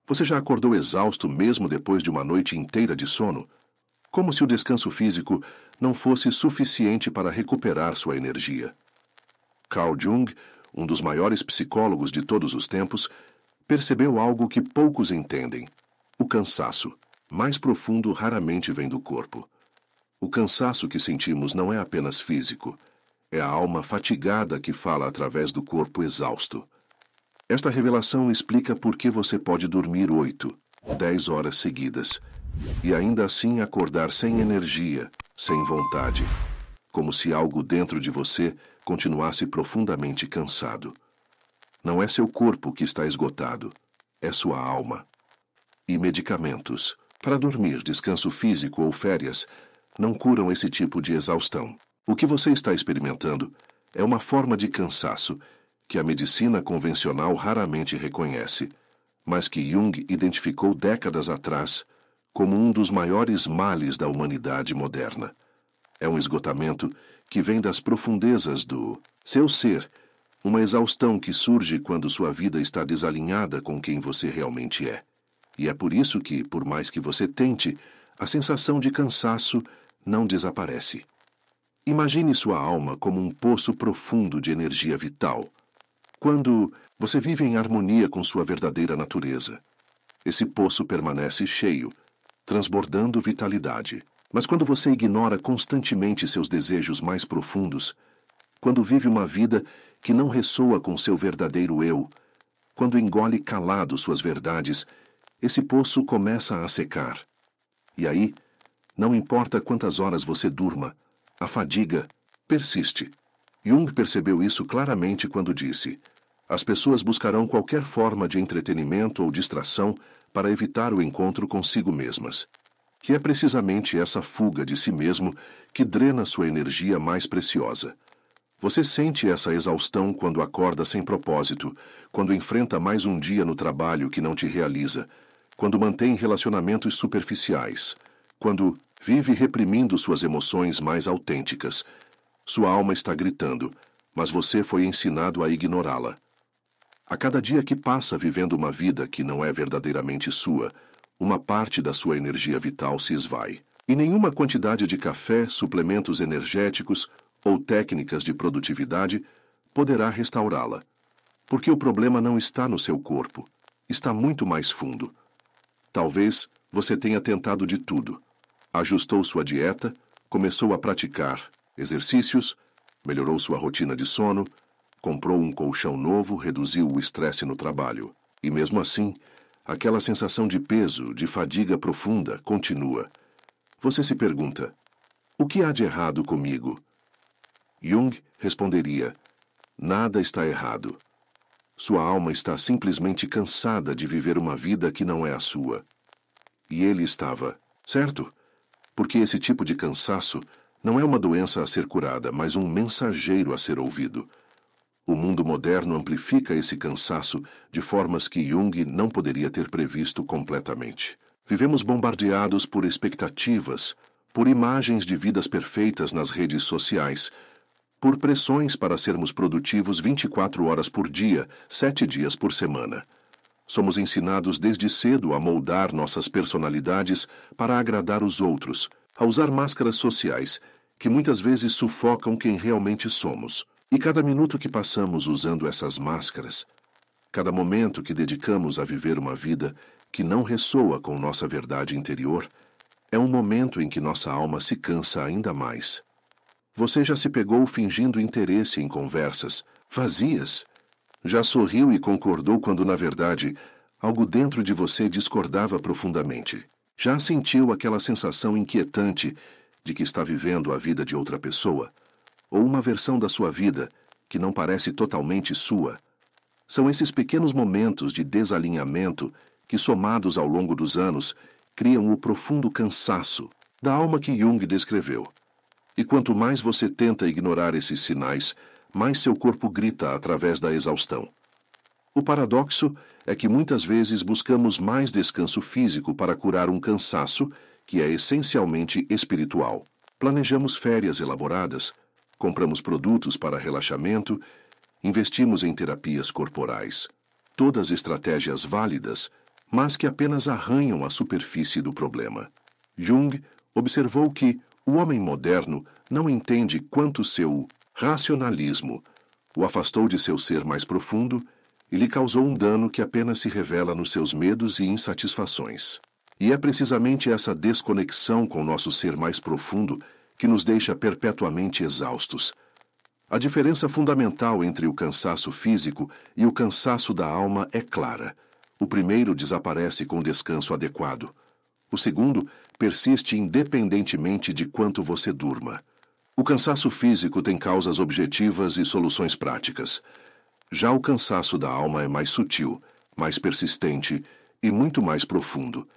Você já acordou exausto mesmo depois de uma noite inteira de sono? Como se o descanso físico não fosse suficiente para recuperar sua energia. Carl Jung, um dos maiores psicólogos de todos os tempos, percebeu algo que poucos entendem. O cansaço, mais profundo, raramente vem do corpo. O cansaço que sentimos não é apenas físico. É a alma fatigada que fala através do corpo exausto. Esta revelação explica por que você pode dormir 8, 10 horas seguidas e ainda assim acordar sem energia, sem vontade, como se algo dentro de você continuasse profundamente cansado. Não é seu corpo que está esgotado, é sua alma. E medicamentos, para dormir, descanso físico ou férias, não curam esse tipo de exaustão. O que você está experimentando é uma forma de cansaço que a medicina convencional raramente reconhece, mas que Jung identificou décadas atrás como um dos maiores males da humanidade moderna. É um esgotamento que vem das profundezas do seu ser, uma exaustão que surge quando sua vida está desalinhada com quem você realmente é. E é por isso que, por mais que você tente, a sensação de cansaço não desaparece. Imagine sua alma como um poço profundo de energia vital. Quando você vive em harmonia com sua verdadeira natureza, esse poço permanece cheio, transbordando vitalidade. Mas quando você ignora constantemente seus desejos mais profundos, quando vive uma vida que não ressoa com seu verdadeiro eu, quando engole calado suas verdades, esse poço começa a secar. E aí, não importa quantas horas você durma, a fadiga persiste. Jung percebeu isso claramente quando disse: as pessoas buscarão qualquer forma de entretenimento ou distração para evitar o encontro consigo mesmas. Que é precisamente essa fuga de si mesmo que drena sua energia mais preciosa. Você sente essa exaustão quando acorda sem propósito, quando enfrenta mais um dia no trabalho que não te realiza, quando mantém relacionamentos superficiais, quando vive reprimindo suas emoções mais autênticas. Sua alma está gritando, mas você foi ensinado a ignorá-la. A cada dia que passa vivendo uma vida que não é verdadeiramente sua, uma parte da sua energia vital se esvai. E nenhuma quantidade de café, suplementos energéticos ou técnicas de produtividade poderá restaurá-la. Porque o problema não está no seu corpo, está muito mais fundo. Talvez você tenha tentado de tudo. Ajustou sua dieta, começou a praticar exercícios, melhorou sua rotina de sono, comprou um colchão novo, reduziu o estresse no trabalho. E mesmo assim, aquela sensação de peso, de fadiga profunda, continua. Você se pergunta: o que há de errado comigo? Jung responderia: nada está errado. Sua alma está simplesmente cansada de viver uma vida que não é a sua. E ele estava, certo? Porque esse tipo de cansaço não é uma doença a ser curada, mas um mensageiro a ser ouvido. O mundo moderno amplifica esse cansaço de formas que Jung não poderia ter previsto completamente. Vivemos bombardeados por expectativas, por imagens de vidas perfeitas nas redes sociais, por pressões para sermos produtivos 24 horas por dia, 7 dias por semana. Somos ensinados desde cedo a moldar nossas personalidades para agradar os outros, a usar máscaras sociais, que muitas vezes sufocam quem realmente somos. E cada minuto que passamos usando essas máscaras, cada momento que dedicamos a viver uma vida que não ressoa com nossa verdade interior, é um momento em que nossa alma se cansa ainda mais. Você já se pegou fingindo interesse em conversas vazias? Já sorriu e concordou quando, na verdade, algo dentro de você discordava profundamente? Já sentiu aquela sensação inquietante de que está vivendo a vida de outra pessoa? Ou uma versão da sua vida que não parece totalmente sua? São esses pequenos momentos de desalinhamento que, somados ao longo dos anos, criam o profundo cansaço da alma que Jung descreveu. E quanto mais você tenta ignorar esses sinais, mais seu corpo grita através da exaustão. O paradoxo é que muitas vezes buscamos mais descanso físico para curar um cansaço que é essencialmente espiritual. Planejamos férias elaboradas, compramos produtos para relaxamento, investimos em terapias corporais. Todas estratégias válidas, mas que apenas arranham a superfície do problema. Jung observou que o homem moderno não entende quanto seu racionalismo o afastou de seu ser mais profundo e lhe causou um dano que apenas se revela nos seus medos e insatisfações. E é precisamente essa desconexão com nosso ser mais profundo que nos deixa perpetuamente exaustos. A diferença fundamental entre o cansaço físico e o cansaço da alma é clara. O primeiro desaparece com descanso adequado. O segundo persiste independentemente de quanto você durma. O cansaço físico tem causas objetivas e soluções práticas. Já o cansaço da alma é mais sutil, mais persistente e muito mais profundo.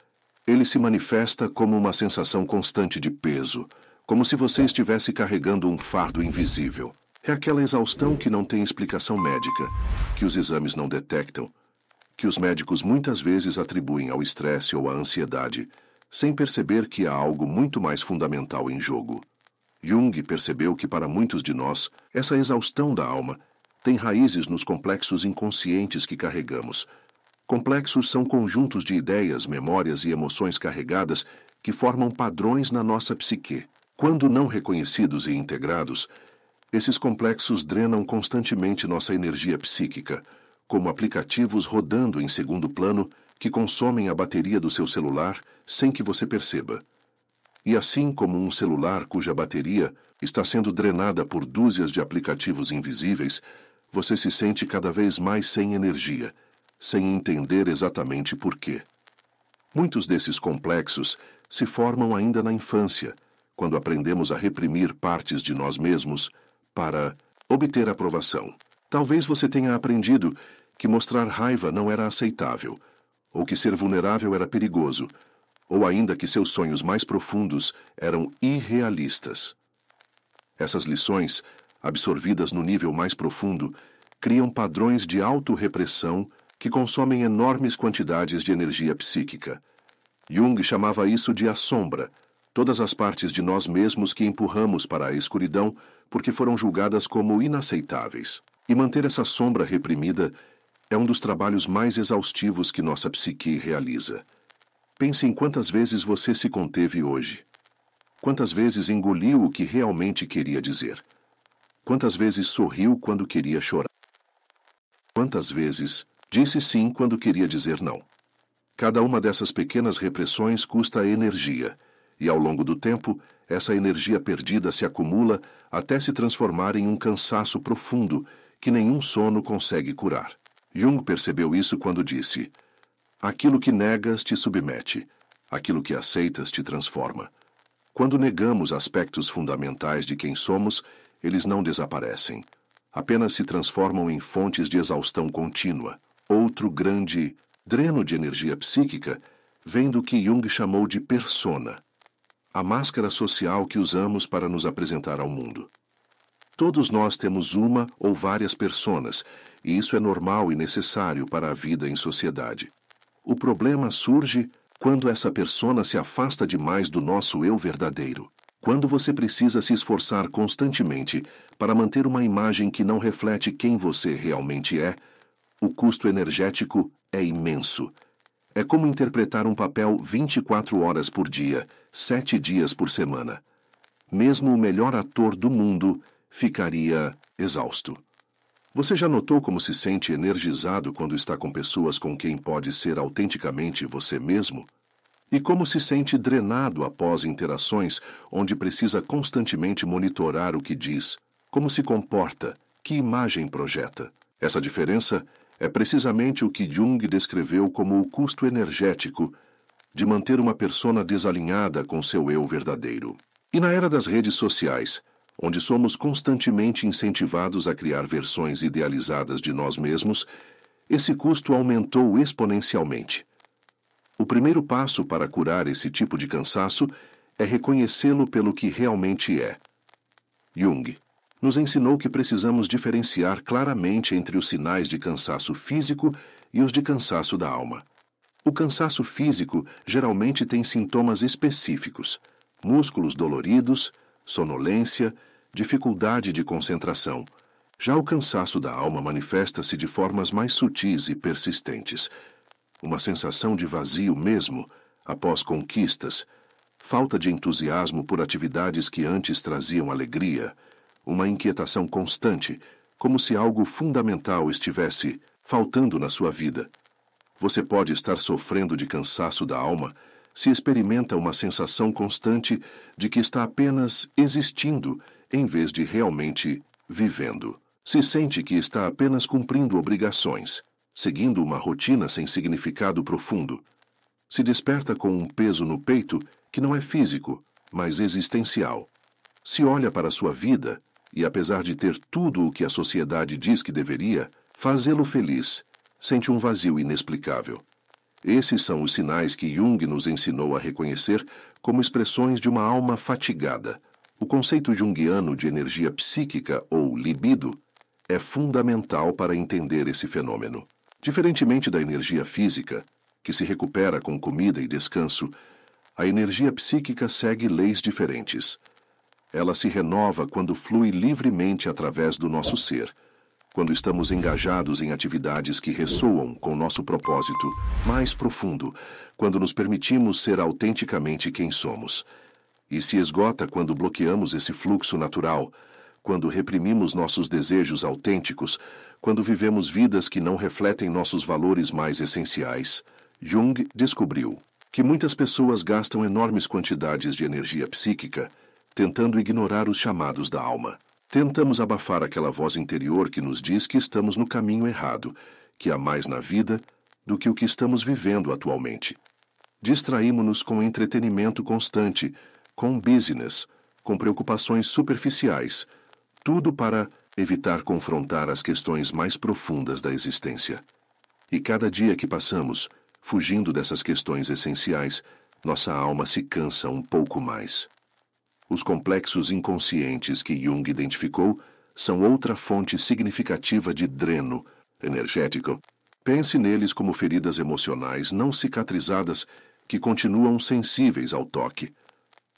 Ele se manifesta como uma sensação constante de peso, como se você estivesse carregando um fardo invisível. É aquela exaustão que não tem explicação médica, que os exames não detectam, que os médicos muitas vezes atribuem ao estresse ou à ansiedade, sem perceber que há algo muito mais fundamental em jogo. Jung percebeu que para muitos de nós, essa exaustão da alma tem raízes nos complexos inconscientes que carregamos. Complexos são conjuntos de ideias, memórias e emoções carregadas que formam padrões na nossa psique. Quando não reconhecidos e integrados, esses complexos drenam constantemente nossa energia psíquica, como aplicativos rodando em segundo plano que consomem a bateria do seu celular sem que você perceba. E assim como um celular cuja bateria está sendo drenada por dúzias de aplicativos invisíveis, você se sente cada vez mais sem energia, sem entender exatamente por quê. Muitos desses complexos se formam ainda na infância, quando aprendemos a reprimir partes de nós mesmos para obter aprovação. Talvez você tenha aprendido que mostrar raiva não era aceitável, ou que ser vulnerável era perigoso, ou ainda que seus sonhos mais profundos eram irrealistas. Essas lições, absorvidas no nível mais profundo, criam padrões de autorrepressão que consomem enormes quantidades de energia psíquica. Jung chamava isso de a sombra, todas as partes de nós mesmos que empurramos para a escuridão porque foram julgadas como inaceitáveis. E manter essa sombra reprimida é um dos trabalhos mais exaustivos que nossa psique realiza. Pense em quantas vezes você se conteve hoje. Quantas vezes engoliu o que realmente queria dizer. Quantas vezes sorriu quando queria chorar. Quantas vezes disse sim quando queria dizer não. Cada uma dessas pequenas repressões custa energia, e ao longo do tempo, essa energia perdida se acumula até se transformar em um cansaço profundo que nenhum sono consegue curar. Jung percebeu isso quando disse: aquilo que negas te submete, aquilo que aceitas te transforma. Quando negamos aspectos fundamentais de quem somos, eles não desaparecem. Apenas se transformam em fontes de exaustão contínua. Outro grande dreno de energia psíquica vem do que Jung chamou de persona, a máscara social que usamos para nos apresentar ao mundo. Todos nós temos uma ou várias personas, e isso é normal e necessário para a vida em sociedade. O problema surge quando essa persona se afasta demais do nosso eu verdadeiro. Quando você precisa se esforçar constantemente para manter uma imagem que não reflete quem você realmente é, o custo energético é imenso. É como interpretar um papel 24 horas por dia, 7 dias por semana. Mesmo o melhor ator do mundo ficaria exausto. Você já notou como se sente energizado quando está com pessoas com quem pode ser autenticamente você mesmo? E como se sente drenado após interações onde precisa constantemente monitorar o que diz, como se comporta, que imagem projeta? Essa diferença é precisamente o que Jung descreveu como o custo energético de manter uma persona desalinhada com seu eu verdadeiro. E na era das redes sociais, onde somos constantemente incentivados a criar versões idealizadas de nós mesmos, esse custo aumentou exponencialmente. O primeiro passo para curar esse tipo de cansaço é reconhecê-lo pelo que realmente é. Jung nos ensinou que precisamos diferenciar claramente entre os sinais de cansaço físico e os de cansaço da alma. O cansaço físico geralmente tem sintomas específicos: músculos doloridos, sonolência, dificuldade de concentração. Já o cansaço da alma manifesta-se de formas mais sutis e persistentes. uma sensação de vazio mesmo após conquistas, falta de entusiasmo por atividades que antes traziam alegria, uma inquietação constante, como se algo fundamental estivesse faltando na sua vida. Você pode estar sofrendo de cansaço da alma se experimenta uma sensação constante de que está apenas existindo em vez de realmente vivendo. Se sente que está apenas cumprindo obrigações, seguindo uma rotina sem significado profundo. Se desperta com um peso no peito que não é físico, mas existencial. Se olha para a sua vida e, apesar de ter tudo o que a sociedade diz que deveria, fazê-lo feliz, sente um vazio inexplicável. Esses são os sinais que Jung nos ensinou a reconhecer como expressões de uma alma fatigada. O conceito junguiano de energia psíquica ou libido é fundamental para entender esse fenômeno. Diferentemente da energia física, que se recupera com comida e descanso, a energia psíquica segue leis diferentes. Ela se renova quando flui livremente através do nosso ser, quando estamos engajados em atividades que ressoam com nosso propósito mais profundo, quando nos permitimos ser autenticamente quem somos. E se esgota quando bloqueamos esse fluxo natural, quando reprimimos nossos desejos autênticos, quando vivemos vidas que não refletem nossos valores mais essenciais. Jung descobriu que muitas pessoas gastam enormes quantidades de energia psíquica tentando ignorar os chamados da alma. Tentamos abafar aquela voz interior que nos diz que estamos no caminho errado, que há mais na vida do que o que estamos vivendo atualmente. Distraímo-nos com entretenimento constante, com business, com preocupações superficiais, tudo para evitar confrontar as questões mais profundas da existência. E cada dia que passamos, fugindo dessas questões essenciais, nossa alma se cansa um pouco mais. Os complexos inconscientes que Jung identificou são outra fonte significativa de dreno energético. Pense neles como feridas emocionais não cicatrizadas que continuam sensíveis ao toque.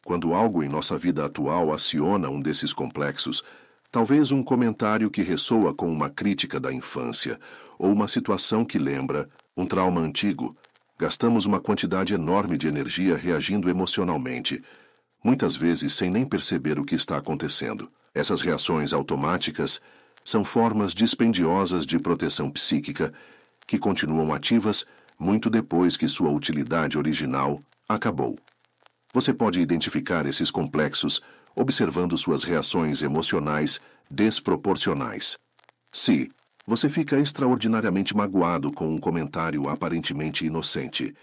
Quando algo em nossa vida atual aciona um desses complexos, talvez um comentário que ressoa com uma crítica da infância, ou uma situação que lembra um trauma antigo, gastamos uma quantidade enorme de energia reagindo emocionalmente, muitas vezes sem nem perceber o que está acontecendo. Essas reações automáticas são formas dispendiosas de proteção psíquica que continuam ativas muito depois que sua utilidade original acabou. Você pode identificar esses complexos observando suas reações emocionais desproporcionais. Se você fica extraordinariamente magoado com um comentário aparentemente inocente,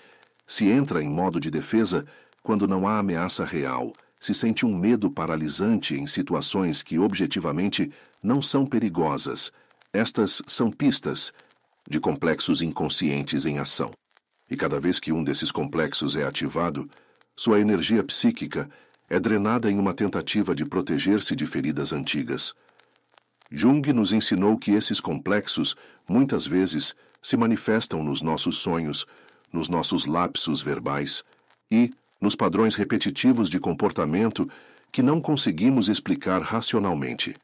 se entra em modo de defesa quando não há ameaça real, se sente um medo paralisante em situações que objetivamente não são perigosas, estas são pistas de complexos inconscientes em ação. E cada vez que um desses complexos é ativado, sua energia psíquica é drenada em uma tentativa de proteger-se de feridas antigas. Jung nos ensinou que esses complexos, muitas vezes, se manifestam nos nossos sonhos, nos nossos lapsos verbais e nos padrões repetitivos de comportamento que não conseguimos explicar racionalmente.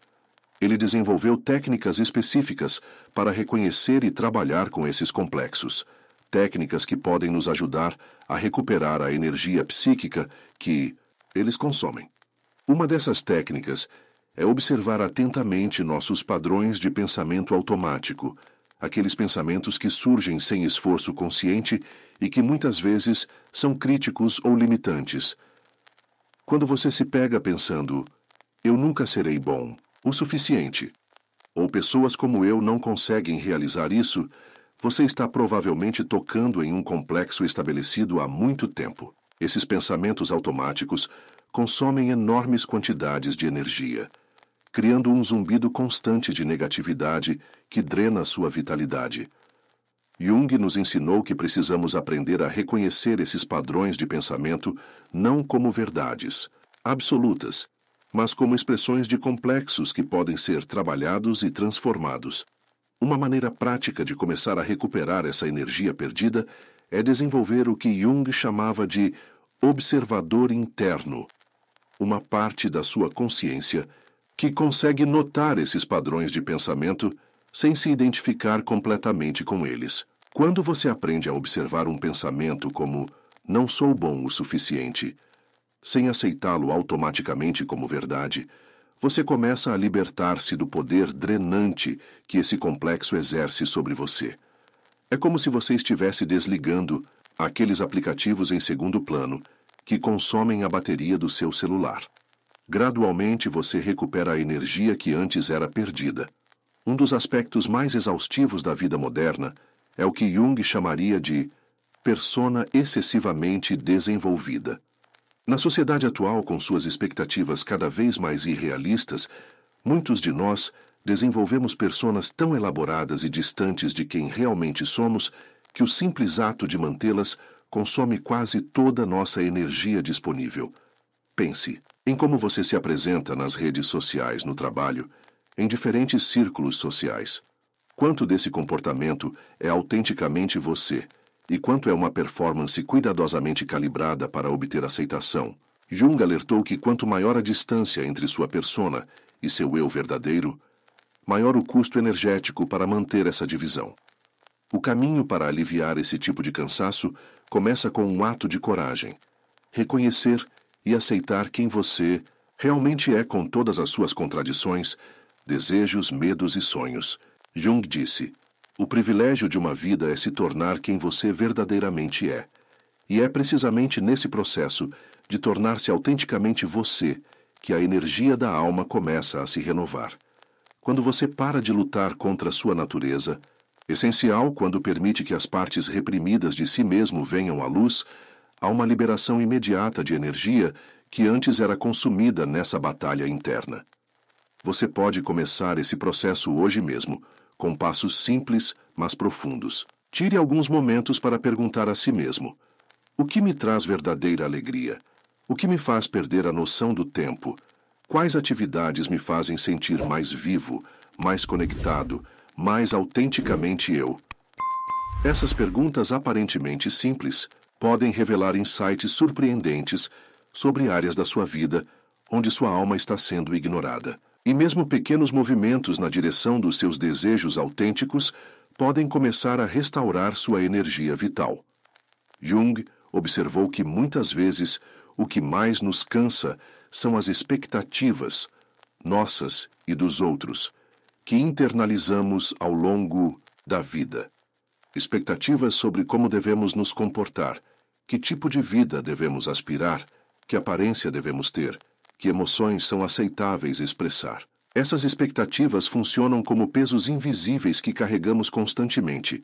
Ele desenvolveu técnicas específicas para reconhecer e trabalhar com esses complexos, técnicas que podem nos ajudar a recuperar a energia psíquica que eles consomem. Uma dessas técnicas é observar atentamente nossos padrões de pensamento automático, aqueles pensamentos que surgem sem esforço consciente e que muitas vezes são críticos ou limitantes. Quando você se pega pensando, eu nunca serei bom o suficiente, ou pessoas como eu não conseguem realizar isso, você está provavelmente tocando em um complexo estabelecido há muito tempo. Esses pensamentos automáticos consomem enormes quantidades de energia, criando um zumbido constante de negatividade que drena sua vitalidade. Jung nos ensinou que precisamos aprender a reconhecer esses padrões de pensamento não como verdades absolutas, mas como expressões de complexos que podem ser trabalhados e transformados. Uma maneira prática de começar a recuperar essa energia perdida é desenvolver o que Jung chamava de observador interno, uma parte da sua consciência que consegue notar esses padrões de pensamento sem se identificar completamente com eles. Quando você aprende a observar um pensamento como "não sou bom o suficiente", sem aceitá-lo automaticamente como verdade, você começa a libertar-se do poder drenante que esse complexo exerce sobre você. É como se você estivesse desligando aqueles aplicativos em segundo plano que consomem a bateria do seu celular. Gradualmente você recupera a energia que antes era perdida. Um dos aspectos mais exaustivos da vida moderna é o que Jung chamaria de persona excessivamente desenvolvida. Na sociedade atual, com suas expectativas cada vez mais irrealistas, muitos de nós desenvolvemos personas tão elaboradas e distantes de quem realmente somos que o simples ato de mantê-las consome quase toda nossa energia disponível. Pense em como você se apresenta nas redes sociais, no trabalho, em diferentes círculos sociais. Quanto desse comportamento é autenticamente você e quanto é uma performance cuidadosamente calibrada para obter aceitação? Jung alertou que quanto maior a distância entre sua persona e seu eu verdadeiro, maior o custo energético para manter essa divisão. O caminho para aliviar esse tipo de cansaço começa com um ato de coragem: reconhecer e aceitar quem você realmente é, com todas as suas contradições, desejos, medos e sonhos. Jung disse: o privilégio de uma vida é se tornar quem você verdadeiramente é. E é precisamente nesse processo de tornar-se autenticamente você que a energia da alma começa a se renovar. Quando você para de lutar contra a sua natureza, essencial quando permite que as partes reprimidas de si mesmo venham à luz, há uma liberação imediata de energia que antes era consumida nessa batalha interna. Você pode começar esse processo hoje mesmo, com passos simples, mas profundos. Tire alguns momentos para perguntar a si mesmo: o que me traz verdadeira alegria? O que me faz perder a noção do tempo? Quais atividades me fazem sentir mais vivo, mais conectado, mais autenticamente eu? Essas perguntas aparentemente simples podem revelar insights surpreendentes sobre áreas da sua vida onde sua alma está sendo ignorada. E mesmo pequenos movimentos na direção dos seus desejos autênticos podem começar a restaurar sua energia vital. Jung observou que muitas vezes o que mais nos cansa são as expectativas, nossas e dos outros, que internalizamos ao longo da vida. Expectativas sobre como devemos nos comportar, que tipo de vida devemos aspirar, que aparência devemos ter, que emoções são aceitáveis expressar. Essas expectativas funcionam como pesos invisíveis que carregamos constantemente,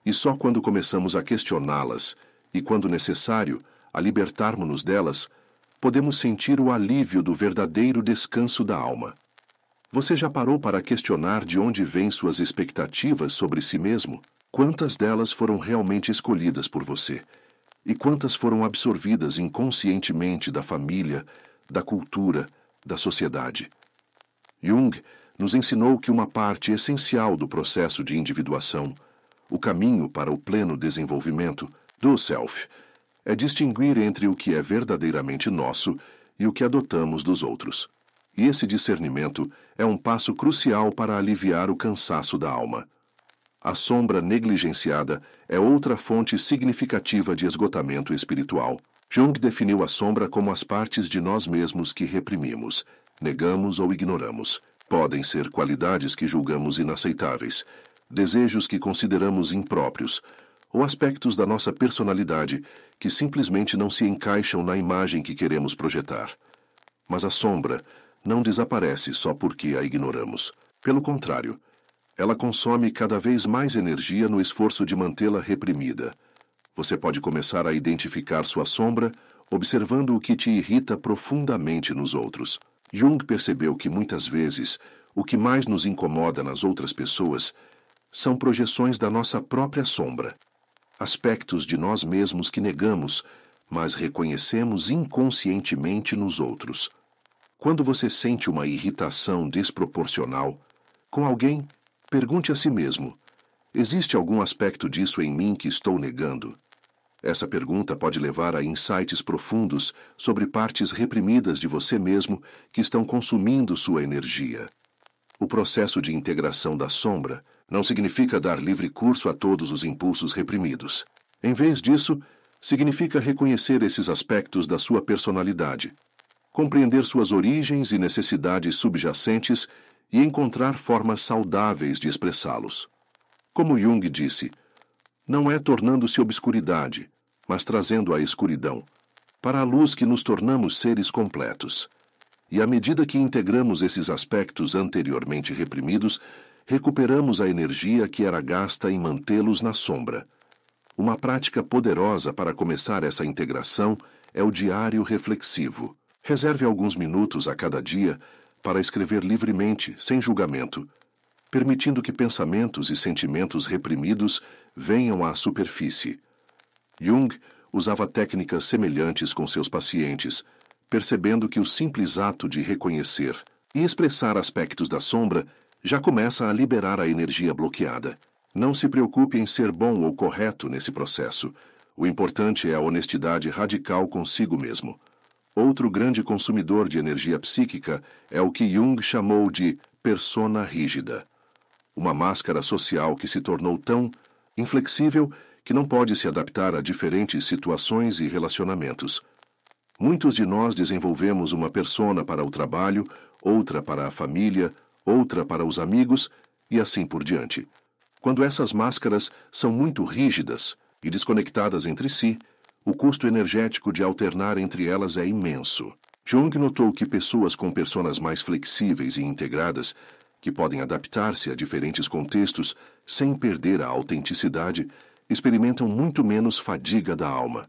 e só quando começamos a questioná-las e, quando necessário, a libertarmos-nos delas, podemos sentir o alívio do verdadeiro descanso da alma. Você já parou para questionar de onde vêm suas expectativas sobre si mesmo? Quantas delas foram realmente escolhidas por você? E quantas foram absorvidas inconscientemente da família, da cultura, da sociedade? Jung nos ensinou que uma parte essencial do processo de individuação, o caminho para o pleno desenvolvimento do self, é distinguir entre o que é verdadeiramente nosso e o que adotamos dos outros. E esse discernimento é um passo crucial para aliviar o cansaço da alma. A sombra negligenciada é outra fonte significativa de esgotamento espiritual. Jung definiu a sombra como as partes de nós mesmos que reprimimos, negamos ou ignoramos. Podem ser qualidades que julgamos inaceitáveis, desejos que consideramos impróprios, ou aspectos da nossa personalidade que simplesmente não se encaixam na imagem que queremos projetar. Mas a sombra não desaparece só porque a ignoramos. Pelo contrário, ela consome cada vez mais energia no esforço de mantê-la reprimida. Você pode começar a identificar sua sombra observando o que te irrita profundamente nos outros. Jung percebeu que muitas vezes o que mais nos incomoda nas outras pessoas são projeções da nossa própria sombra, aspectos de nós mesmos que negamos, mas reconhecemos inconscientemente nos outros. Quando você sente uma irritação desproporcional com alguém, pergunte a si mesmo: existe algum aspecto disso em mim que estou negando? Essa pergunta pode levar a insights profundos sobre partes reprimidas de você mesmo que estão consumindo sua energia. O processo de integração da sombra não significa dar livre curso a todos os impulsos reprimidos. Em vez disso, significa reconhecer esses aspectos da sua personalidade, compreender suas origens e necessidades subjacentes e encontrar formas saudáveis de expressá-los. Como Jung disse, não é tornando-se obscuridade, mas trazendo a escuridão, para a luz que nos tornamos seres completos. E à medida que integramos esses aspectos anteriormente reprimidos, recuperamos a energia que era gasta em mantê-los na sombra. Uma prática poderosa para começar essa integração é o diário reflexivo. Reserve alguns minutos a cada dia para escrever livremente, sem julgamento, permitindo que pensamentos e sentimentos reprimidos venham à superfície. Jung usava técnicas semelhantes com seus pacientes, percebendo que o simples ato de reconhecer e expressar aspectos da sombra já começa a liberar a energia bloqueada. Não se preocupe em ser bom ou correto nesse processo. O importante é a honestidade radical consigo mesmo. Outro grande consumidor de energia psíquica é o que Jung chamou de persona rígida. Uma máscara social que se tornou tão inflexível que não pode se adaptar a diferentes situações e relacionamentos. Muitos de nós desenvolvemos uma persona para o trabalho, outra para a família, outra para os amigos e assim por diante. Quando essas máscaras são muito rígidas e desconectadas entre si, o custo energético de alternar entre elas é imenso. Jung notou que pessoas com personas mais flexíveis e integradas, que podem adaptar-se a diferentes contextos sem perder a autenticidade, experimentam muito menos fadiga da alma.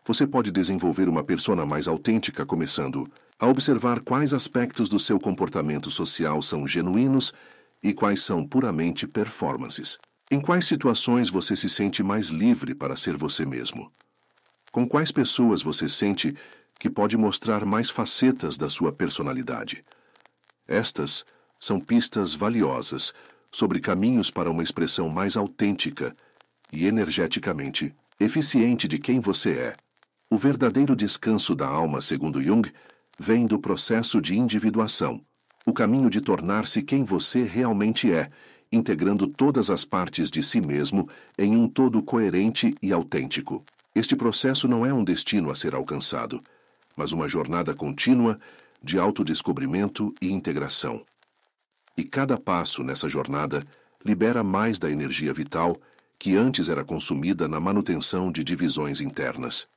Você pode desenvolver uma persona mais autêntica começando a observar quais aspectos do seu comportamento social são genuínos e quais são puramente performances. Em quais situações você se sente mais livre para ser você mesmo? Com quais pessoas você sente que pode mostrar mais facetas da sua personalidade? Estas são pistas valiosas sobre caminhos para uma expressão mais autêntica e energeticamente eficiente de quem você é. O verdadeiro descanso da alma, segundo Jung, vem do processo de individuação, o caminho de tornar-se quem você realmente é, integrando todas as partes de si mesmo em um todo coerente e autêntico. Este processo não é um destino a ser alcançado, mas uma jornada contínua de autodescobrimento e integração. E cada passo nessa jornada libera mais da energia vital que antes era consumida na manutenção de divisões internas.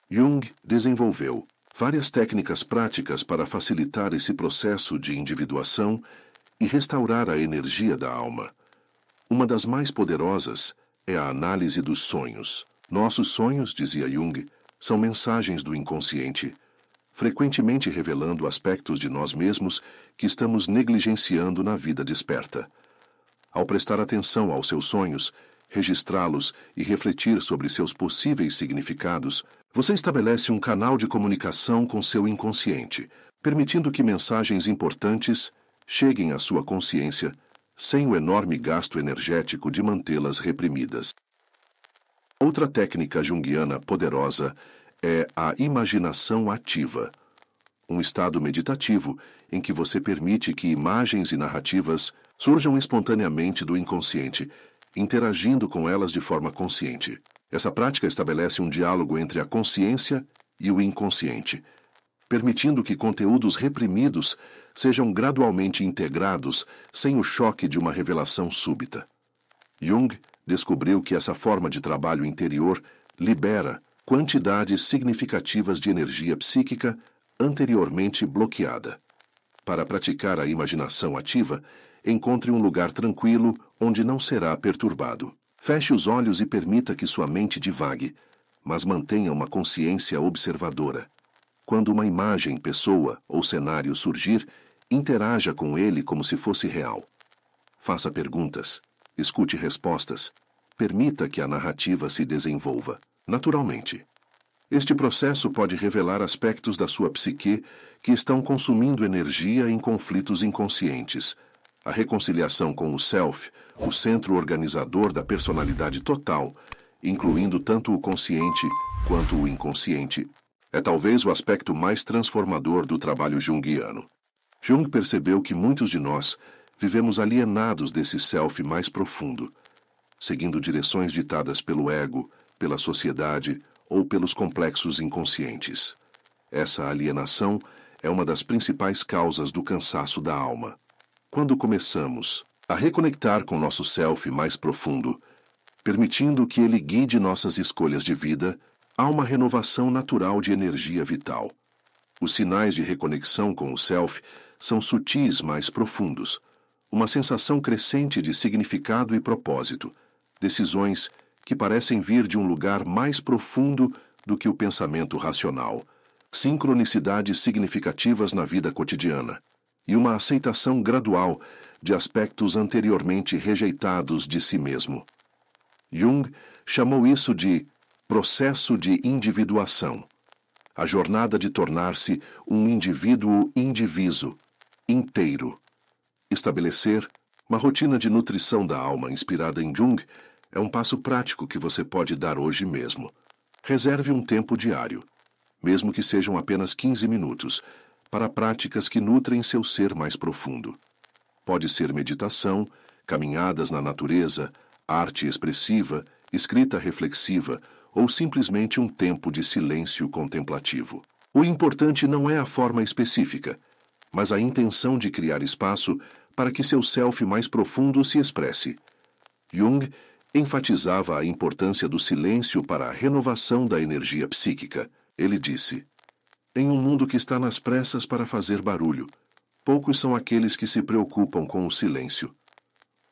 Jung desenvolveu várias técnicas práticas para facilitar esse processo de individuação e restaurar a energia da alma. Uma das mais poderosas é a análise dos sonhos. Nossos sonhos, dizia Jung, são mensagens do inconsciente, frequentemente revelando aspectos de nós mesmos que estamos negligenciando na vida desperta. Ao prestar atenção aos seus sonhos, registrá-los e refletir sobre seus possíveis significados, você estabelece um canal de comunicação com seu inconsciente, permitindo que mensagens importantes cheguem à sua consciência sem o enorme gasto energético de mantê-las reprimidas. Outra técnica junguiana poderosa é a imaginação ativa, um estado meditativo em que você permite que imagens e narrativas surjam espontaneamente do inconsciente, interagindo com elas de forma consciente. Essa prática estabelece um diálogo entre a consciência e o inconsciente, permitindo que conteúdos reprimidos sejam gradualmente integrados sem o choque de uma revelação súbita. Jung descobriu que essa forma de trabalho interior libera quantidades significativas de energia psíquica anteriormente bloqueada. Para praticar a imaginação ativa, encontre um lugar tranquilo onde não será perturbado. Feche os olhos e permita que sua mente divague, mas mantenha uma consciência observadora. Quando uma imagem, pessoa ou cenário surgir, interaja com ele como se fosse real. Faça perguntas, escute respostas, permita que a narrativa se desenvolva, naturalmente. Este processo pode revelar aspectos da sua psique que estão consumindo energia em conflitos inconscientes. A reconciliação com o self, o centro organizador da personalidade total, incluindo tanto o consciente quanto o inconsciente, é talvez o aspecto mais transformador do trabalho junguiano. Jung percebeu que muitos de nós vivemos alienados desse self mais profundo, seguindo direções ditadas pelo ego, pela sociedade ou pelos complexos inconscientes. Essa alienação é uma das principais causas do cansaço da alma. Quando começamos a reconectar com nosso self mais profundo, permitindo que ele guie nossas escolhas de vida, há uma renovação natural de energia vital. Os sinais de reconexão com o self são sutis, mas profundos. Uma sensação crescente de significado e propósito. Decisões que parecem vir de um lugar mais profundo do que o pensamento racional. Sincronicidades significativas na vida cotidiana. E uma aceitação gradual de aspectos anteriormente rejeitados de si mesmo. Jung chamou isso de processo de individuação. A jornada de tornar-se um indivíduo indiviso, inteiro. Estabelecer uma rotina de nutrição da alma inspirada em Jung é um passo prático que você pode dar hoje mesmo. Reserve um tempo diário, mesmo que sejam apenas 15 minutos, para práticas que nutrem seu ser mais profundo. Pode ser meditação, caminhadas na natureza, arte expressiva, escrita reflexiva ou simplesmente um tempo de silêncio contemplativo. O importante não é a forma específica, mas a intenção de criar espaço para que seu self mais profundo se expresse. Jung enfatizava a importância do silêncio para a renovação da energia psíquica. Ele disse: em um mundo que está nas pressas para fazer barulho, poucos são aqueles que se preocupam com o silêncio.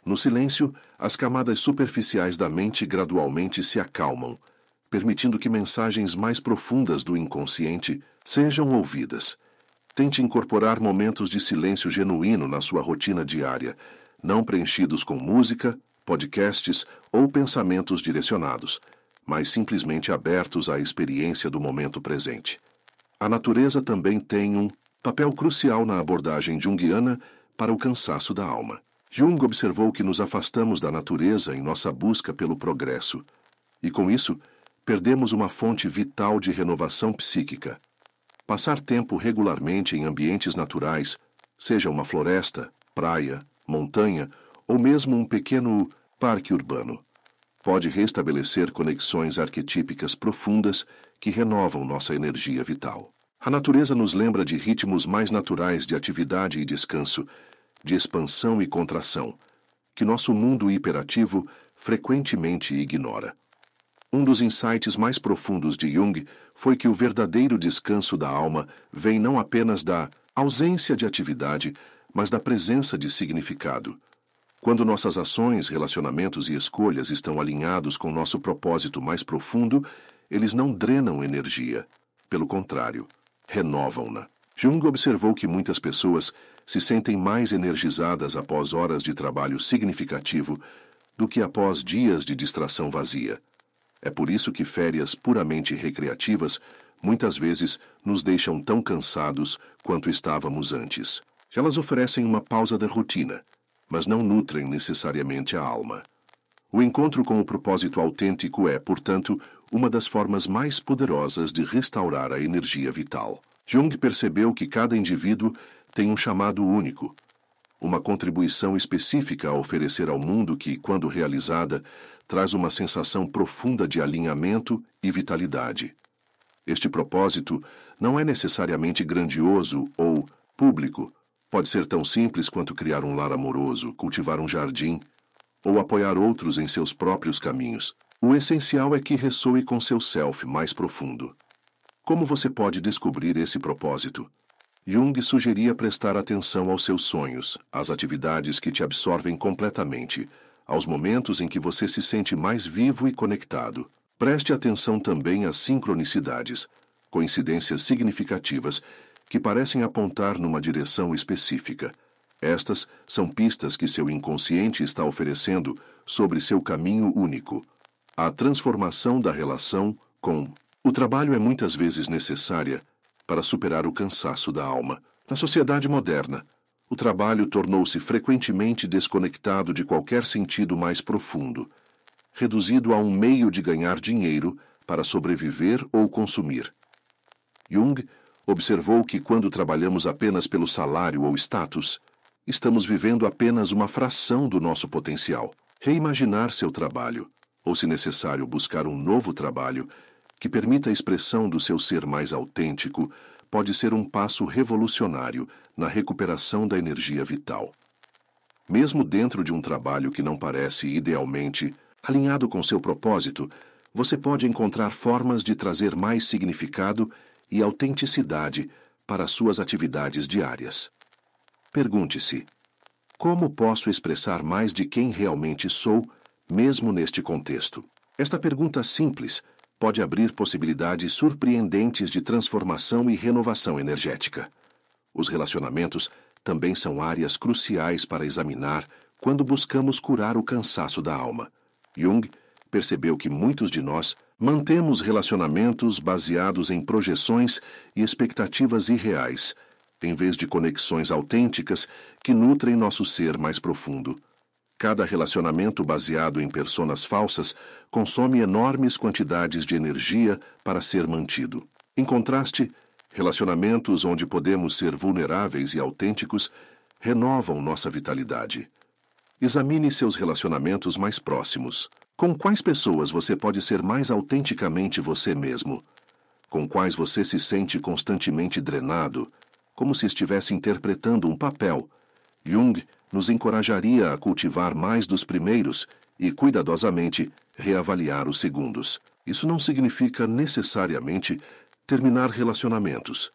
No silêncio, as camadas superficiais da mente gradualmente se acalmam, permitindo que mensagens mais profundas do inconsciente sejam ouvidas. Tente incorporar momentos de silêncio genuíno na sua rotina diária, não preenchidos com música, podcasts ou pensamentos direcionados, mas simplesmente abertos à experiência do momento presente. A natureza também tem um papel crucial na abordagem junguiana para o cansaço da alma. Jung observou que nos afastamos da natureza em nossa busca pelo progresso, e com isso, perdemos uma fonte vital de renovação psíquica. Passar tempo regularmente em ambientes naturais, seja uma floresta, praia, montanha ou mesmo um pequeno parque urbano, pode restabelecer conexões arquetípicas profundas que renovam nossa energia vital. A natureza nos lembra de ritmos mais naturais de atividade e descanso, de expansão e contração, que nosso mundo hiperativo frequentemente ignora. Um dos insights mais profundos de Jung foi que o verdadeiro descanso da alma vem não apenas da ausência de atividade, mas da presença de significado. Quando nossas ações, relacionamentos e escolhas estão alinhados com nosso propósito mais profundo, eles não drenam energia. Pelo contrário, renovam-na. Jung observou que muitas pessoas se sentem mais energizadas após horas de trabalho significativo do que após dias de distração vazia. É por isso que férias puramente recreativas muitas vezes nos deixam tão cansados quanto estávamos antes. Elas oferecem uma pausa da rotina, mas não nutrem necessariamente a alma. O encontro com o propósito autêntico é, portanto, uma das formas mais poderosas de restaurar a energia vital. Jung percebeu que cada indivíduo tem um chamado único, uma contribuição específica a oferecer ao mundo que, quando realizada, traz uma sensação profunda de alinhamento e vitalidade. Este propósito não é necessariamente grandioso ou público. Pode ser tão simples quanto criar um lar amoroso, cultivar um jardim ou apoiar outros em seus próprios caminhos. O essencial é que ressoe com seu self mais profundo. Como você pode descobrir esse propósito? Jung sugeria prestar atenção aos seus sonhos, às atividades que te absorvem completamente, aos momentos em que você se sente mais vivo e conectado. Preste atenção também às sincronicidades, coincidências significativas que parecem apontar numa direção específica. Estas são pistas que seu inconsciente está oferecendo sobre seu caminho único, a transformação da relação com. O trabalho é muitas vezes necessária para superar o cansaço da alma. Na sociedade moderna, o trabalho tornou-se frequentemente desconectado de qualquer sentido mais profundo, reduzido a um meio de ganhar dinheiro para sobreviver ou consumir. Jung observou que quando trabalhamos apenas pelo salário ou status, estamos vivendo apenas uma fração do nosso potencial. Reimaginar seu trabalho, ou se necessário buscar um novo trabalho, que permita a expressão do seu ser mais autêntico, pode ser um passo revolucionário na recuperação da energia vital. Mesmo dentro de um trabalho que não parece idealmente alinhado com seu propósito, você pode encontrar formas de trazer mais significado e autenticidade para suas atividades diárias. Pergunte-se: como posso expressar mais de quem realmente sou, mesmo neste contexto? Esta pergunta simples pode abrir possibilidades surpreendentes de transformação e renovação energética. Os relacionamentos também são áreas cruciais para examinar quando buscamos curar o cansaço da alma. Jung percebeu que muitos de nós mantemos relacionamentos baseados em projeções e expectativas irreais, em vez de conexões autênticas que nutrem nosso ser mais profundo. Cada relacionamento baseado em personas falsas consome enormes quantidades de energia para ser mantido. Em contraste, relacionamentos onde podemos ser vulneráveis e autênticos renovam nossa vitalidade. Examine seus relacionamentos mais próximos. Com quais pessoas você pode ser mais autenticamente você mesmo? Com quais você se sente constantemente drenado, como se estivesse interpretando um papel? Jung nos encorajaria a cultivar mais dos primeiros e, cuidadosamente, reavaliar os segundos. Isso não significa necessariamente terminar relacionamentos,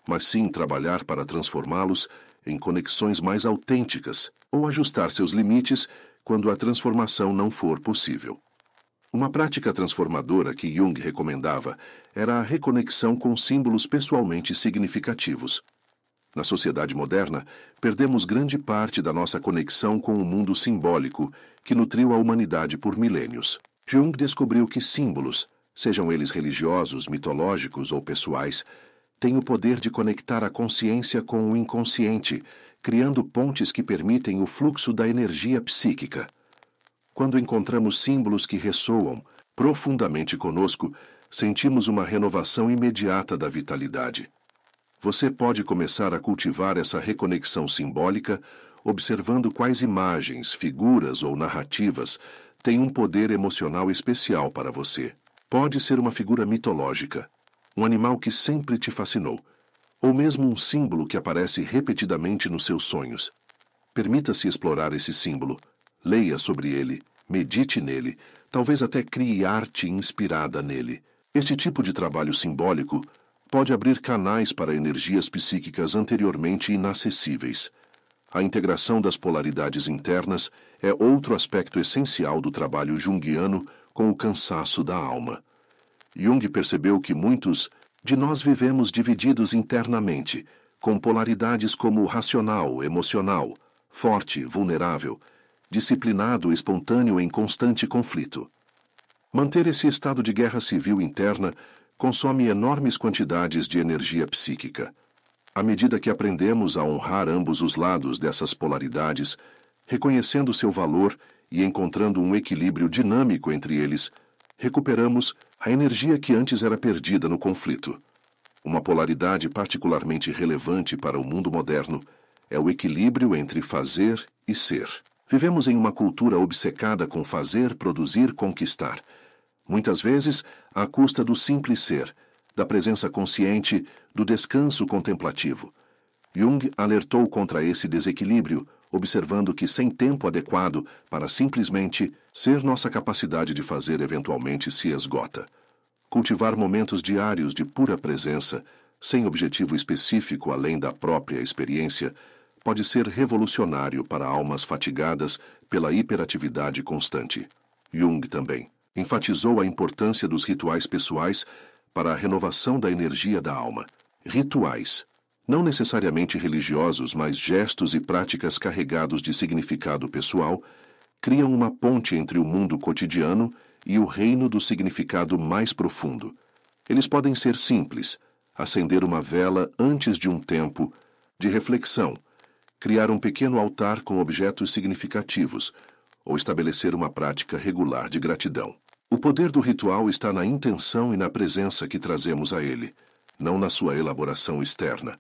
mas sim trabalhar para transformá-los em conexões mais autênticas ou ajustar seus limites quando a transformação não for possível. Uma prática transformadora que Jung recomendava era a reconexão com símbolos pessoalmente significativos. Na sociedade moderna, perdemos grande parte da nossa conexão com o mundo simbólico que nutriu a humanidade por milênios. Jung descobriu que símbolos, sejam eles religiosos, mitológicos ou pessoais, têm o poder de conectar a consciência com o inconsciente, criando pontes que permitem o fluxo da energia psíquica. Quando encontramos símbolos que ressoam profundamente conosco, sentimos uma renovação imediata da vitalidade. Você pode começar a cultivar essa reconexão simbólica observando quais imagens, figuras ou narrativas têm um poder emocional especial para você. Pode ser uma figura mitológica, um animal que sempre te fascinou, ou mesmo um símbolo que aparece repetidamente nos seus sonhos. Permita-se explorar esse símbolo, leia sobre ele, medite nele, talvez até crie arte inspirada nele. Este tipo de trabalho simbólico pode abrir canais para energias psíquicas anteriormente inacessíveis. A integração das polaridades internas é outro aspecto essencial do trabalho junguiano com o cansaço da alma. Jung percebeu que muitos de nós vivemos divididos internamente, com polaridades como racional, emocional, forte, vulnerável, disciplinado, espontâneo em constante conflito. Manter esse estado de guerra civil interna consome enormes quantidades de energia psíquica. À medida que aprendemos a honrar ambos os lados dessas polaridades, reconhecendo seu valor e encontrando um equilíbrio dinâmico entre eles, recuperamos a energia que antes era perdida no conflito. Uma polaridade particularmente relevante para o mundo moderno é o equilíbrio entre fazer e ser. Vivemos em uma cultura obcecada com fazer, produzir, conquistar. Muitas vezes, à custa do simples ser, da presença consciente, do descanso contemplativo. Jung alertou contra esse desequilíbrio, observando que sem tempo adequado para simplesmente ser, nossa capacidade de fazer eventualmente se esgota. Cultivar momentos diários de pura presença, sem objetivo específico além da própria experiência, pode ser revolucionário para almas fatigadas pela hiperatividade constante. Jung também enfatizou a importância dos rituais pessoais para a renovação da energia da alma. Rituais, não necessariamente religiosos, mas gestos e práticas carregados de significado pessoal, criam uma ponte entre o mundo cotidiano e o reino do significado mais profundo. Eles podem ser simples: acender uma vela antes de um tempo de reflexão, criar um pequeno altar com objetos significativos, ou estabelecer uma prática regular de gratidão. O poder do ritual está na intenção e na presença que trazemos a ele, não na sua elaboração externa.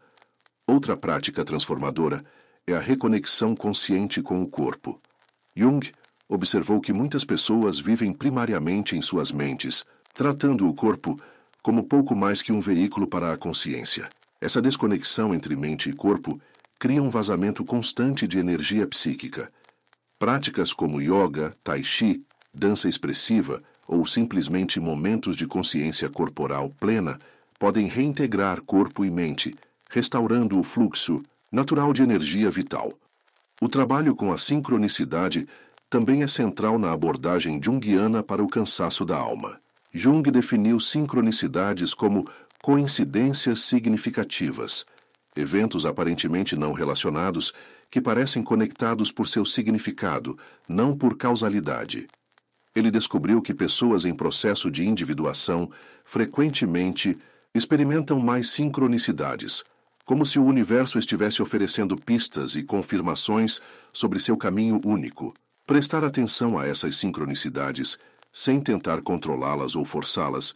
Outra prática transformadora é a reconexão consciente com o corpo. Jung observou que muitas pessoas vivem primariamente em suas mentes, tratando o corpo como pouco mais que um veículo para a consciência. Essa desconexão entre mente e corpo cria um vazamento constante de energia psíquica. Práticas como yoga, tai chi, dança expressiva ou simplesmente momentos de consciência corporal plena podem reintegrar corpo e mente, restaurando o fluxo natural de energia vital. O trabalho com a sincronicidade também é central na abordagem junguiana para o cansaço da alma. Jung definiu sincronicidades como coincidências significativas, eventos aparentemente não relacionados que parecem conectados por seu significado, não por causalidade. Ele descobriu que pessoas em processo de individuação frequentemente experimentam mais sincronicidades, como se o universo estivesse oferecendo pistas e confirmações sobre seu caminho único. Prestar atenção a essas sincronicidades, sem tentar controlá-las ou forçá-las,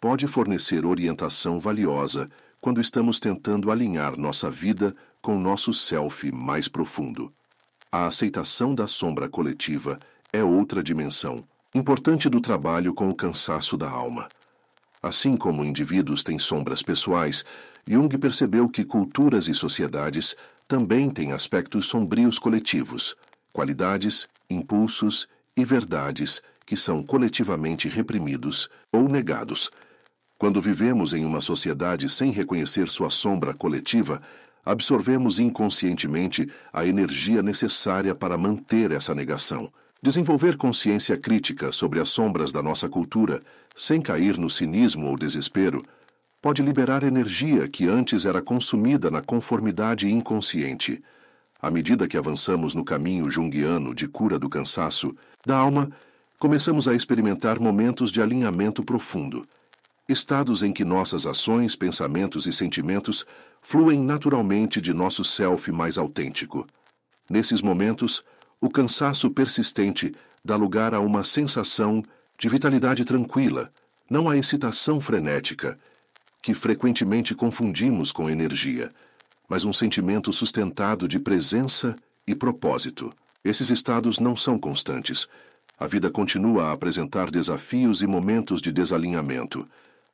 pode fornecer orientação valiosa quando estamos tentando alinhar nossa vida com nosso self mais profundo. A aceitação da sombra coletiva é outra dimensão importante do trabalho com o cansaço da alma. Assim como indivíduos têm sombras pessoais, Jung percebeu que culturas e sociedades também têm aspectos sombrios coletivos, qualidades, impulsos e verdades que são coletivamente reprimidos ou negados. Quando vivemos em uma sociedade sem reconhecer sua sombra coletiva, absorvemos inconscientemente a energia necessária para manter essa negação. Desenvolver consciência crítica sobre as sombras da nossa cultura, sem cair no cinismo ou desespero, pode liberar energia que antes era consumida na conformidade inconsciente. À medida que avançamos no caminho junguiano de cura do cansaço da alma, começamos a experimentar momentos de alinhamento profundo, estados em que nossas ações, pensamentos e sentimentos fluem naturalmente de nosso self mais autêntico. Nesses momentos, o cansaço persistente dá lugar a uma sensação de vitalidade tranquila, não a excitação frenética, que frequentemente confundimos com energia, mas um sentimento sustentado de presença e propósito. Esses estados não são constantes. A vida continua a apresentar desafios e momentos de desalinhamento,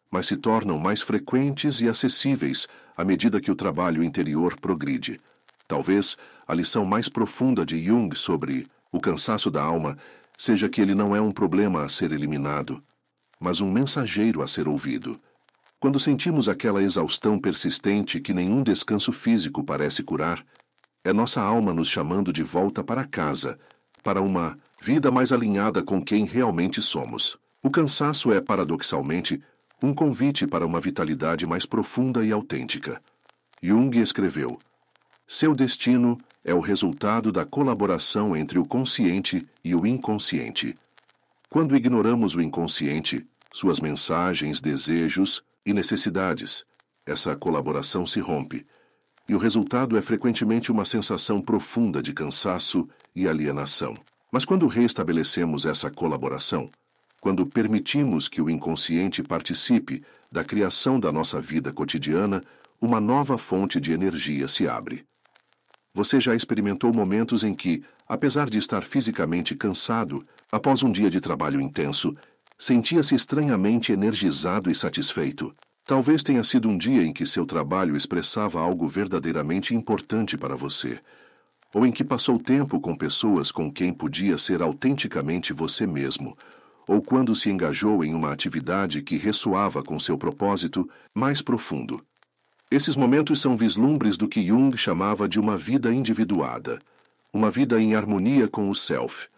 mas se tornam mais frequentes e acessíveis à medida que o trabalho interior progride. Talvez a lição mais profunda de Jung sobre o cansaço da alma seja que ele não é um problema a ser eliminado, mas um mensageiro a ser ouvido. Quando sentimos aquela exaustão persistente que nenhum descanso físico parece curar, é nossa alma nos chamando de volta para casa, para uma vida mais alinhada com quem realmente somos. O cansaço é, paradoxalmente, um convite para uma vitalidade mais profunda e autêntica. Jung escreveu: seu destino é o resultado da colaboração entre o consciente e o inconsciente. Quando ignoramos o inconsciente, suas mensagens, desejos e necessidades, essa colaboração se rompe, e o resultado é frequentemente uma sensação profunda de cansaço e alienação. Mas quando restabelecemos essa colaboração, quando permitimos que o inconsciente participe da criação da nossa vida cotidiana, uma nova fonte de energia se abre. Você já experimentou momentos em que, apesar de estar fisicamente cansado, após um dia de trabalho intenso, sentia-se estranhamente energizado e satisfeito? Talvez tenha sido um dia em que seu trabalho expressava algo verdadeiramente importante para você, ou em que passou tempo com pessoas com quem podia ser autenticamente você mesmo, ou quando se engajou em uma atividade que ressoava com seu propósito mais profundo. Esses momentos são vislumbres do que Jung chamava de uma vida individuada, uma vida em harmonia com o self.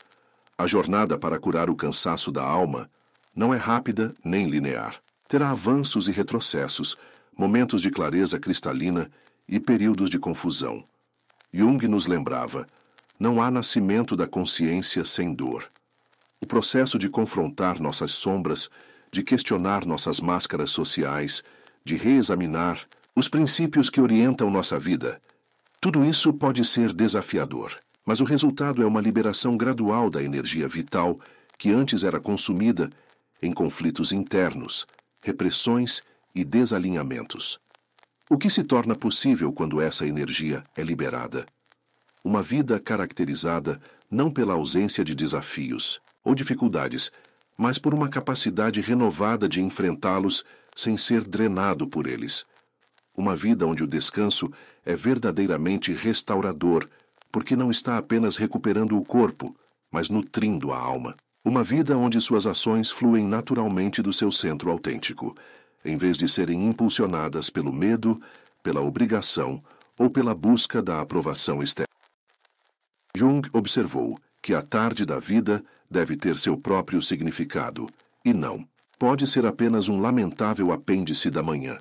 A jornada para curar o cansaço da alma não é rápida nem linear. Terá avanços e retrocessos, momentos de clareza cristalina e períodos de confusão. Jung nos lembrava: não há nascimento da consciência sem dor. O processo de confrontar nossas sombras, de questionar nossas máscaras sociais, de reexaminar os princípios que orientam nossa vida, tudo isso pode ser desafiador, mas o resultado é uma liberação gradual da energia vital que antes era consumida em conflitos internos, repressões e desalinhamentos. O que se torna possível quando essa energia é liberada? Uma vida caracterizada não pela ausência de desafios ou dificuldades, mas por uma capacidade renovada de enfrentá-los sem ser drenado por eles. Uma vida onde o descanso é verdadeiramente restaurador, porque não está apenas recuperando o corpo, mas nutrindo a alma. Uma vida onde suas ações fluem naturalmente do seu centro autêntico, em vez de serem impulsionadas pelo medo, pela obrigação ou pela busca da aprovação externa. Jung observou que a tarde da vida deve ter seu próprio significado, e não pode ser apenas um lamentável apêndice da manhã.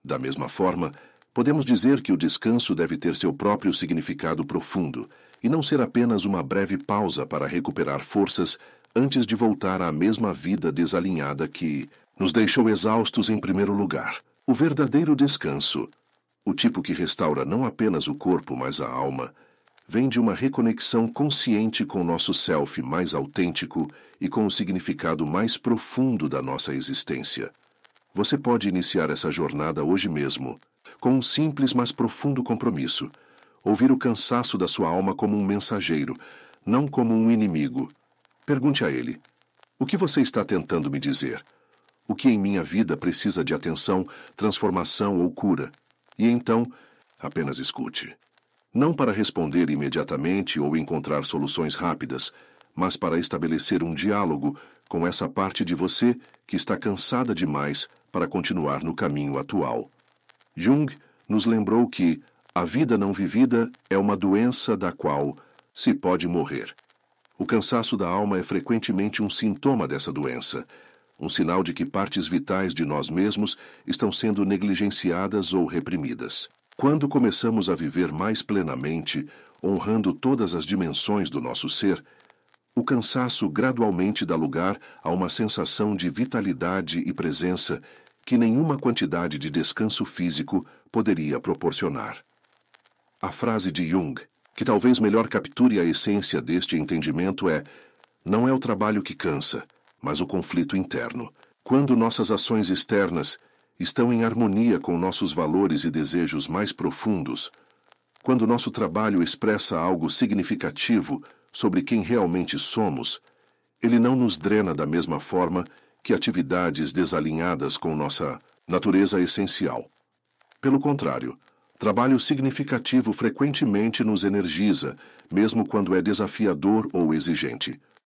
Da mesma forma, podemos dizer que o descanso deve ter seu próprio significado profundo, e não ser apenas uma breve pausa para recuperar forças antes de voltar à mesma vida desalinhada que nos deixou exaustos em primeiro lugar. O verdadeiro descanso, o tipo que restaura não apenas o corpo, mas a alma, vem de uma reconexão consciente com nosso self mais autêntico e com o significado mais profundo da nossa existência. Você pode iniciar essa jornada hoje mesmo, com um simples mas profundo compromisso: ouvir o cansaço da sua alma como um mensageiro, não como um inimigo. Pergunte a ele: o que você está tentando me dizer? O que em minha vida precisa de atenção, transformação ou cura? E então, apenas escute. Não para responder imediatamente ou encontrar soluções rápidas, mas para estabelecer um diálogo com essa parte de você que está cansada demais para continuar no caminho atual. Jung nos lembrou que a vida não vivida é uma doença da qual se pode morrer. O cansaço da alma é frequentemente um sintoma dessa doença, um sinal de que partes vitais de nós mesmos estão sendo negligenciadas ou reprimidas. Quando começamos a viver mais plenamente, honrando todas as dimensões do nosso ser, o cansaço gradualmente dá lugar a uma sensação de vitalidade e presença que nenhuma quantidade de descanso físico poderia proporcionar. A frase de Jung, que talvez melhor capture a essência deste entendimento, é: não é o trabalho que cansa, mas o conflito interno. Quando nossas ações externas estão em harmonia com nossos valores e desejos mais profundos, quando nosso trabalho expressa algo significativo sobre quem realmente somos, ele não nos drena da mesma forma que atividades desalinhadas com nossa natureza essencial. Pelo contrário, trabalho significativo frequentemente nos energiza, mesmo quando é desafiador ou exigente.